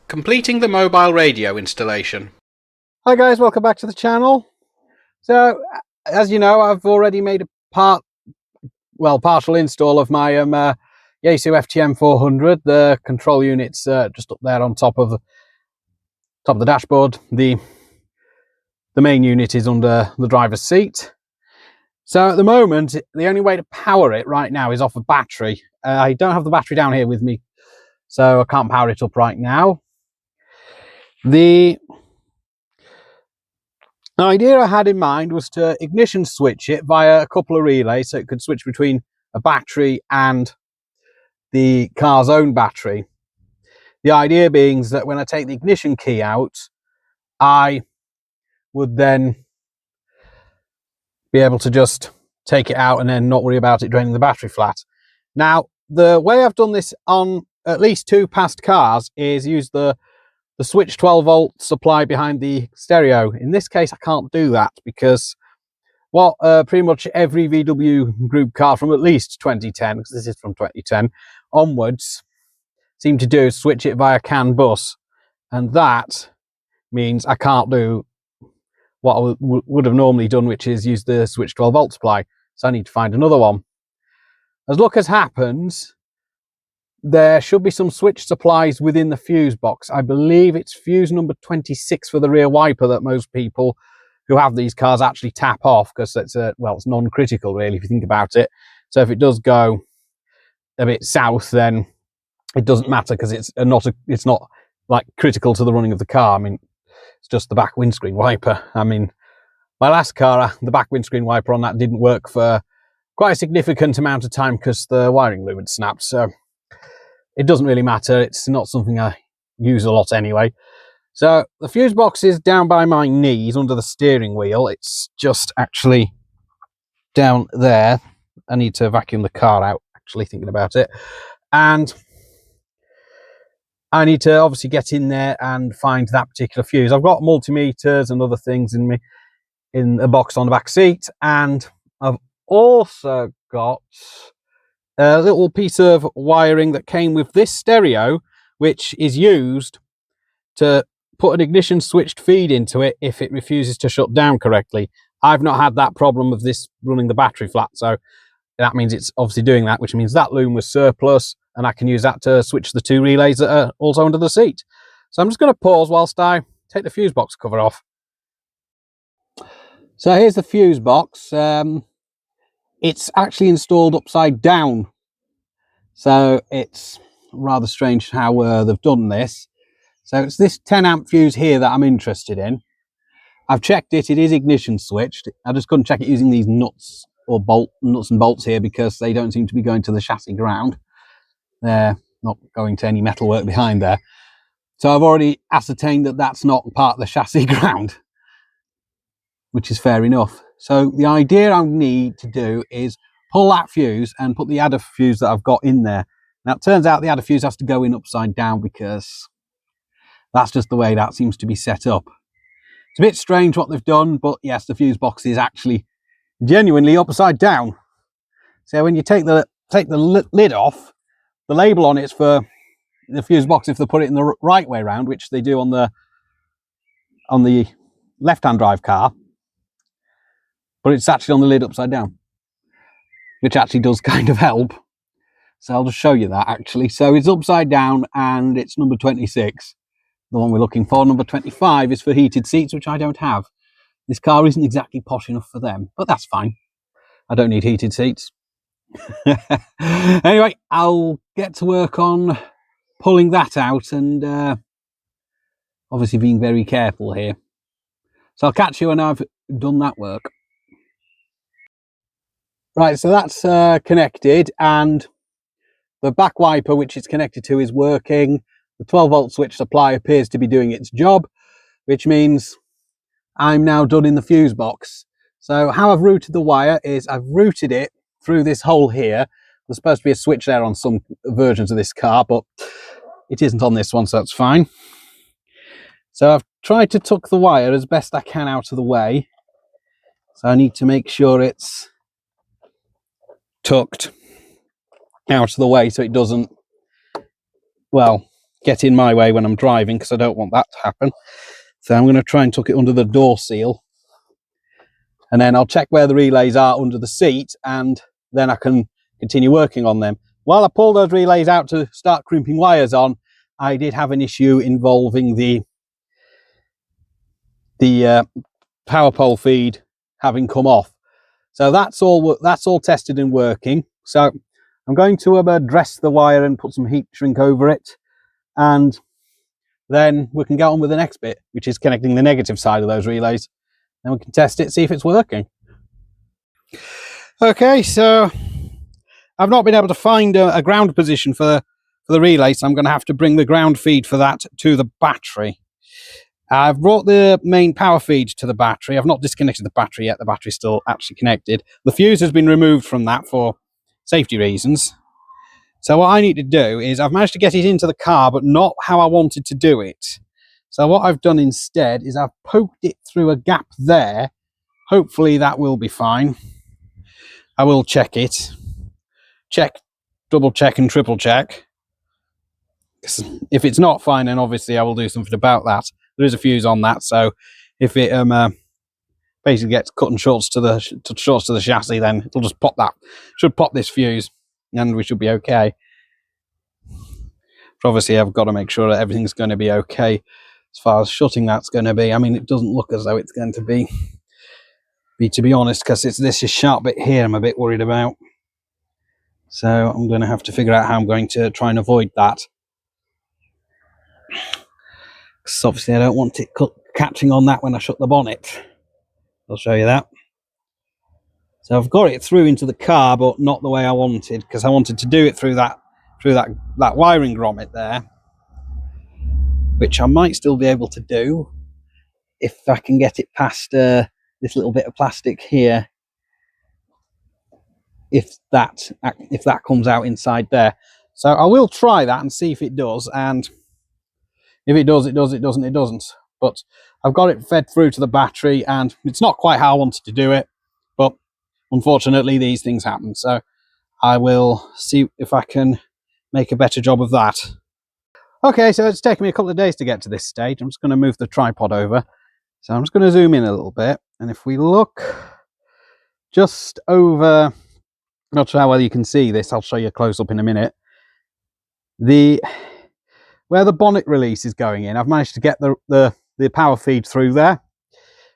Completing the mobile radio installation. Hi guys, welcome back to the channel. So, as you know, I've already made a partial install of my Yaesu FTM-400. The control unit's just up there on top of the dashboard. The main unit is under the driver's seat. So at the moment, the only way to power it right now is off a battery. I don't have the battery down here with me, so I can't power it up right now. The idea I had in mind was to ignition switch it via a couple of relays so it could switch between a battery and the car's own battery. The idea being that when I take the ignition key out, I would then be able to just take it out and then not worry about it draining the battery flat. Now, the way I've done this on at least 2 past cars is use the switch 12-volt supply behind the stereo. In this case, I can't do that because what pretty much every VW group car from at least 2010, because this is from 2010 onwards, seem to do is switch it via CAN bus, and that means I can't do what I would have normally done, which is use the switch 12-volt supply. So I need to find another one. As luck as happens, there should be some switch supplies within the fuse box. I believe it's fuse number 26 for the rear wiper that most people who have these cars actually tap off, because it's it's non-critical really if you think about it. So if it does go a bit south, then it doesn't matter because it's not like critical to the running of the car. I mean, it's just the back windscreen wiper. I mean, my last car, the back windscreen wiper on that didn't work for quite a significant amount of time because the wiring loom had snapped. So it doesn't really matter. It's not something I use a lot anyway. So the fuse box is down by my knees under the steering wheel. It's just actually down there. I need to vacuum the car out, actually, thinking about it. And I need to obviously get in there and find that particular fuse. I've got multimeters and other things in a box on the back seat, and I've also got a little piece of wiring that came with this stereo, which is used to put an ignition switched feed into it if it refuses to shut down correctly. I've not had that problem of this running the battery flat, so that means it's obviously doing that, which means that loom was surplus, and I can use that to switch the 2 relays that are also under the seat. So I'm just going to pause whilst I take the fuse box cover off. So here's the fuse box. It's actually installed upside down, so it's rather strange how they've done this. So it's this 10 amp fuse here that I'm interested in. I've checked it, it is ignition switched. I just couldn't check it using these nuts and bolts here because they don't seem to be going to the chassis ground. They're not going to any metalwork behind there. So I've already ascertained that that's not part of the chassis ground, which is fair enough. So the idea I need to do is pull that fuse and put the adder fuse that I've got in there. Now it turns out the adder fuse has to go in upside down because that's just the way that seems to be set up. It's a bit strange what they've done, but yes, the fuse box is actually genuinely upside down. So when you take the lid off, the label on it's for the fuse box if they put it in the right way around, which they do on the left-hand drive car, but it's actually on the lid upside down, which actually does kind of help. So I'll just show you that actually. So it's upside down and it's number 26, the one we're looking for. Number 25 is for heated seats, which I don't have. This car isn't exactly posh enough for them, but that's fine. I don't need heated seats. Anyway, I'll get to work on pulling that out and obviously being very careful here. So I'll catch you when I've done that work. Right, so that's connected, and the back wiper which it's connected to is working. The 12-volt switch supply appears to be doing its job, which means I'm now done in the fuse box. So how I've routed the wire is I've routed it through this hole here. There's supposed to be a switch there on some versions of this car, but it isn't on this one, so that's fine. So I've tried to tuck the wire as best I can out of the way. So I need to make sure it's tucked out of the way so it doesn't, well, get in my way when I'm driving, because I don't want that to happen. So I'm going to try and tuck it under the door seal, and then I'll check where the relays are under the seat, and then I can continue working on them. While I pull those relays out to start crimping wires on, I did have an issue involving the power pole feed having come off. So that's all tested and working. So I'm going to dress the wire and put some heat shrink over it, and then we can get on with the next bit, which is connecting the negative side of those relays. Then we can test it, see if it's working. Okay, so I've not been able to find a ground position for the relay, so I'm going to have to bring the ground feed for that to the battery. I've brought the main power feed to the battery. I've not disconnected the battery yet. The battery's still actually connected. The fuse has been removed from that for safety reasons. So what I need to do is, I've managed to get it into the car, but not how I wanted to do it. So what I've done instead is I've poked it through a gap there. Hopefully that will be fine. I will check it. Check, double check and triple check. If it's not fine, then obviously I will do something about that. There is a fuse on that, so if it basically gets cut and shorts to the chassis, then it'll just pop that. Should pop this fuse, and we should be okay. But obviously, I've got to make sure that everything's going to be okay as far as shutting that's going to be. I mean, it doesn't look as though it's going to be to be honest, because it's this sharp bit here I'm a bit worried about. So I'm going to have to figure out how I'm going to try and avoid that. Because obviously I don't want it catching on that when I shut the bonnet. I'll show you that. So I've got it through into the car, but not the way I wanted, because I wanted to do it through that wiring grommet there, which I might still be able to do if I can get it past this little bit of plastic here. If that comes out inside there. So I will try that and see if it does, and if it does, it does. It doesn't, it doesn't. But I've got it fed through to the battery, and it's not quite how I wanted to do it, but unfortunately these things happen. So I will see if I can make a better job of that. Okay, so it's taken me a couple of days to get to this stage. I'm just going to move the tripod over. So I'm just going to zoom in a little bit, and if we look just over, not sure how well you can see this, I'll show you a close up in a minute. Where the bonnet release is going in, I've managed to get the power feed through there,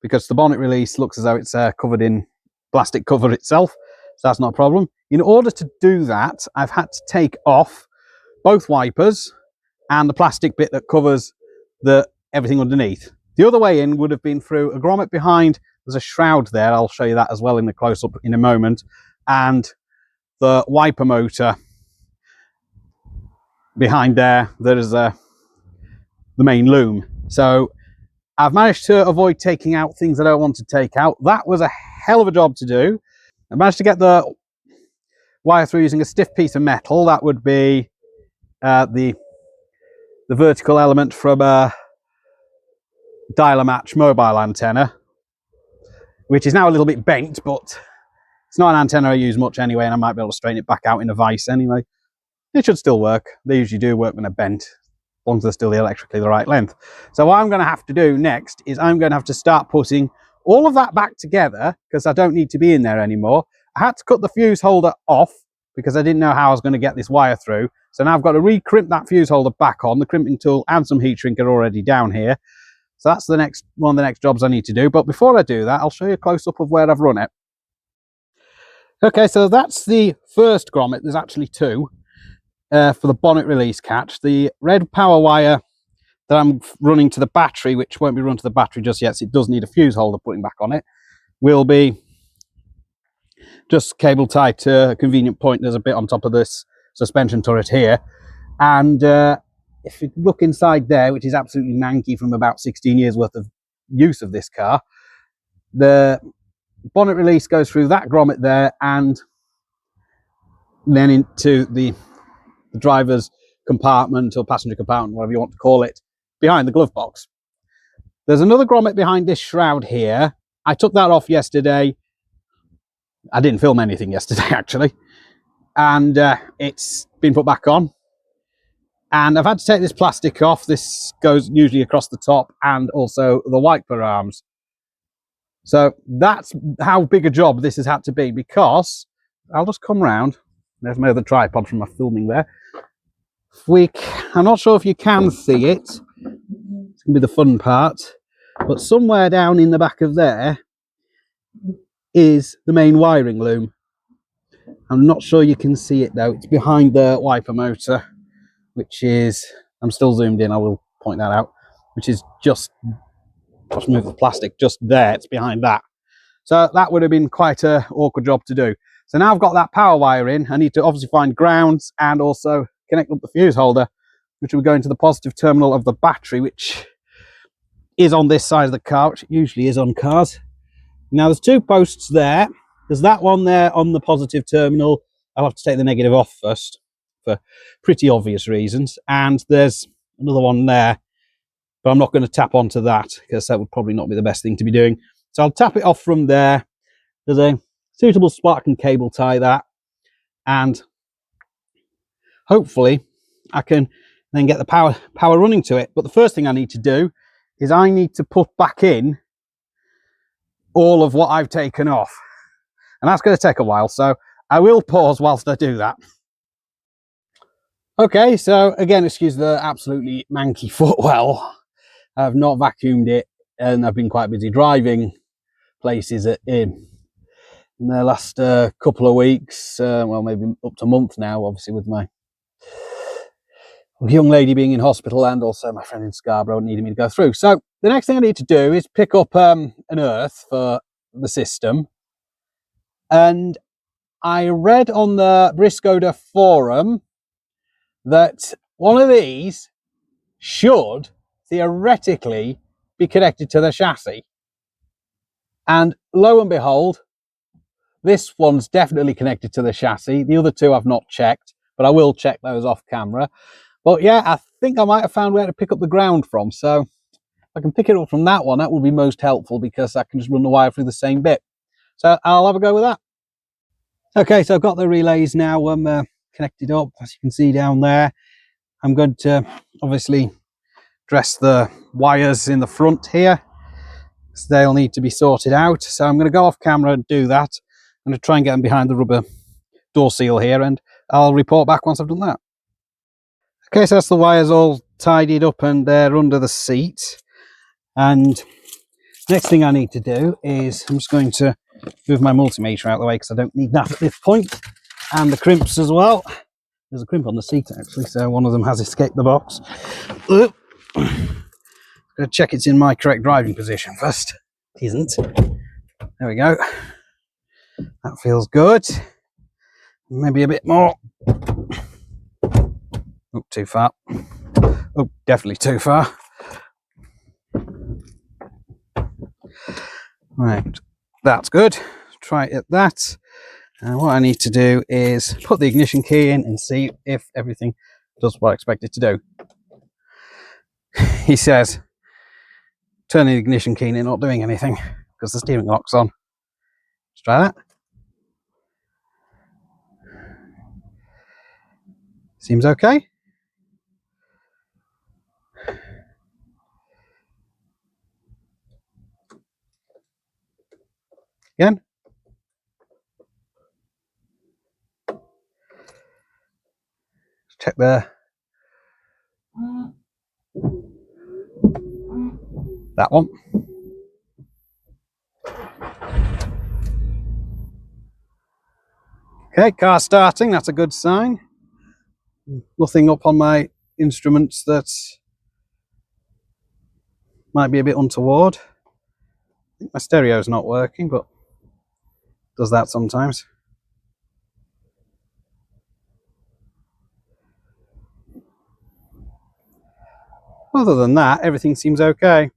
because the bonnet release looks as though it's covered in plastic cover itself, so that's not a problem. In order to do that, I've had to take off both wipers and the plastic bit that covers everything underneath. The other way in would have been through a grommet behind. There's a shroud there, I'll show you that as well in the close-up in a moment, and the wiper motor behind there. There's the main loom. So I've managed to avoid taking out things I don't want to take out. That was a hell of a job to do. I managed to get the wire through using a stiff piece of metal. That would be the vertical element from a dialer match mobile antenna, which is now a little bit bent, but it's not an antenna I use much anyway, and I might be able to straighten it back out in a vise anyway. It should still work. They usually do work when they're bent, as long as they're still electrically the right length. So what I'm going to have to do next is I'm going to have to start putting all of that back together, because I don't need to be in there anymore. I had to cut the fuse holder off because I didn't know how I was going to get this wire through. So now I've got to re-crimp that fuse holder back on. The crimping tool and some heat shrink are already down here. So that's one of the next jobs I need to do. But before I do that, I'll show you a close-up of where I've run it. Okay, so that's the first grommet. There's actually two. For the bonnet release catch. The red power wire that I'm running to the battery, which won't be run to the battery just yet, so it does need a fuse holder putting back on it, will be just cable tied to a convenient point. There's a bit on top of this suspension turret here, and if you look inside there, which is absolutely manky from about 16 years worth of use of this car, the bonnet release goes through that grommet there, and then into the driver's compartment or passenger compartment, whatever you want to call it, behind the glove box. There's another grommet behind this shroud here. I took that off yesterday. I didn't film anything yesterday actually, and it's been put back on. And I've had to take this plastic off. This goes usually across the top and also the wiper arms. So that's how big a job this has had to be, because I'll just come round. There's my other tripod from my filming there. I'm not sure if you can see it. It's going to be the fun part. But somewhere down in the back of there is the main wiring loom. I'm not sure you can see it though. It's behind the wiper motor, which is, I'm still zoomed in, I will point that out, which is just move the plastic just there. It's behind that. So that would have been quite an awkward job to do. So now I've got that power wire in, I need to obviously find grounds and also connect up the fuse holder, which will go into the positive terminal of the battery, which is on this side of the car, which it usually is on cars. Now there's two posts there. There's that one there on the positive terminal. I'll have to take the negative off first for pretty obvious reasons. And there's another one there, but I'm not going to tap onto that because that would probably not be the best thing to be doing. So I'll tap it off from there. There's a suitable spot I can cable tie that, and hopefully I can then get the power running to it. But the first thing I need to do is I need to put back in all of what I've taken off, and that's going to take a while, so I will pause whilst I do that. Okay, so again, excuse the absolutely manky footwell. I've not vacuumed it, and I've been quite busy driving places in the last couple of weeks, well, maybe up to a month now, obviously with my young lady being in hospital and also my friend in Scarborough needing me to go through. So the next thing I need to do is pick up an earth for the system. And I read on the Skoda forum that one of these should theoretically be connected to the chassis. And lo and behold, this one's definitely connected to the chassis. The other two I've not checked, but I will check those off camera. But yeah, I think I might have found where to pick up the ground from. So if I can pick it up from that one, that would be most helpful, because I can just run the wire through the same bit. So I'll have a go with that. Okay, so I've got the relays now connected up, as you can see down there. I'm going to obviously dress the wires in the front here, so they'll need to be sorted out. So I'm going to go off camera and do that. I'm going to try and get them behind the rubber door seal here, and I'll report back once I've done that. Okay, so that's the wires all tidied up and they're under the seat. And next thing I need to do is I'm just going to move my multimeter out of the way, because I don't need that at this point, and the crimps as well. There's a crimp on the seat actually, so one of them has escaped the box. I'm going to check it's in my correct driving position first. It isn't. There we go. That feels good. Maybe a bit more. Oh, too far. Oh, definitely too far. Right, that's good. Try it at that. And what I need to do is put the ignition key in and see if everything does what I expect it to do. He says, turning the ignition key in, not doing anything because the steering lock's on. Let's try that. Seems okay. Again. Let's check there. That one. Okay, car starting, that's a good sign. Nothing up on my instruments that might be a bit untoward. I think my stereo's not working, but it does that sometimes. Other than that, everything seems okay.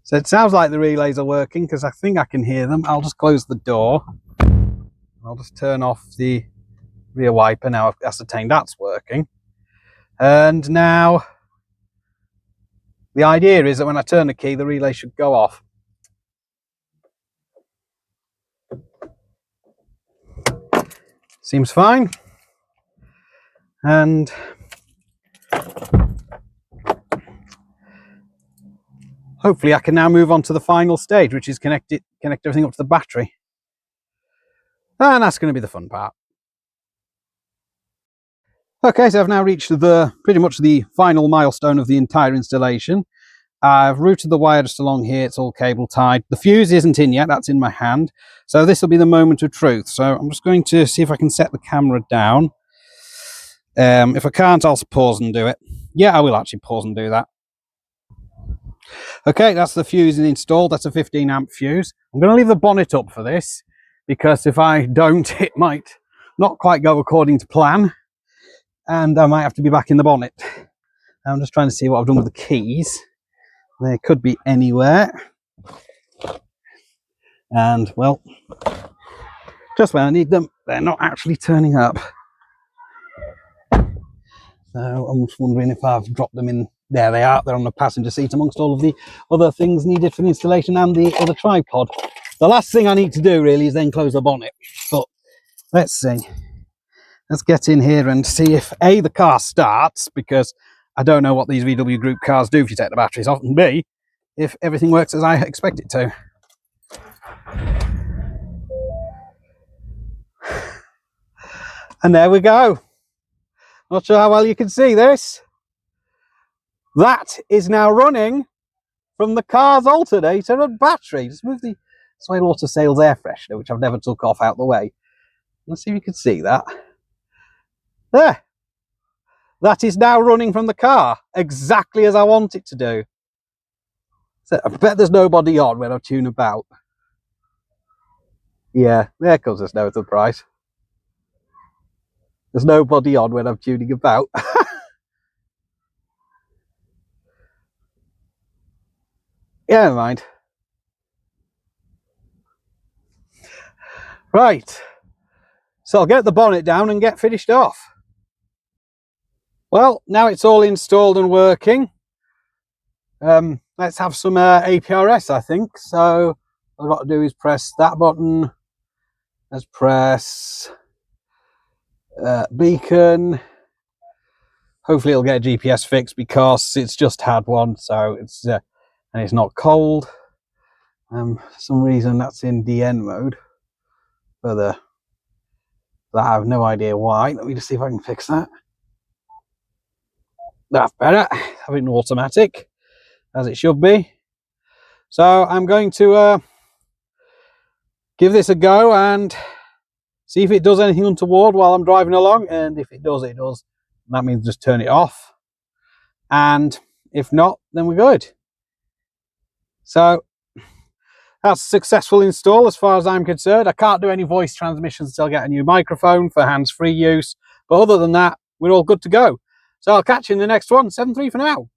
So it sounds like the relays are working, because I think I can hear them. I'll just close the door. I'll just turn off the rear wiper now I've ascertained that's working. And now the idea is that when I turn the key, the relay should go off. Seems fine. And hopefully I can now move on to the final stage, which is connect everything up to the battery. And that's going to be the fun part. Okay, so I've now reached pretty much the final milestone of the entire installation. I've routed the wire just along here, it's all cable tied. The fuse isn't in yet, that's in my hand. So this will be the moment of truth. So I'm just going to see if I can set the camera down. If I can't, I'll pause and do it. Yeah, I will actually pause and do that. Okay, that's the fuse installed. That's a 15 amp fuse. I'm going to leave the bonnet up for this, because if I don't, it might not quite go according to plan, and I might have to be back in the bonnet. I'm just trying to see what I've done with the keys. They could be anywhere. And, well, just when I need them, they're not actually turning up. So I'm just wondering if I've dropped them in. There they are. They're on the passenger seat amongst all of the other things needed for the installation and the other tripod. The last thing I need to do really is then close the bonnet. But let's see. Let's get in here and see if A, the car starts, because I don't know what these VW Group cars do if you take the batteries off, and B, if everything works as I expect it to. And there we go. Not sure how well you can see this. That is now running from the car's alternator and battery. Just move the Swale Water Sales air freshener, which I've never took off, out the way. Let's see if you can see that. There. That is now running from the car, exactly as I want it to do. So I bet there's nobody on when I tune about. Yeah, there comes the snow surprise. There's nobody on when I'm tuning about. Yeah, never mind. Right. So I'll get the bonnet down and get finished off. Well, now it's all installed and working. Let's have some APRS, I think. So all I've got to do is press that button. Let's press beacon. Hopefully it'll get a GPS fix, because it's just had one, so it's and it's not cold. For some reason that's in DN mode. That I have no idea why. Let me just see if I can fix that. That's better. Have it in automatic, as it should be. So I'm going to give this a go and see if it does anything untoward while I'm driving along. And if it does, it does. That means just turn it off. And if not, then we're good. So that's a successful install as far as I'm concerned. I can't do any voice transmissions until I get a new microphone for hands-free use. But other than that, we're all good to go. So I'll catch you in the next one. 7-3 for now.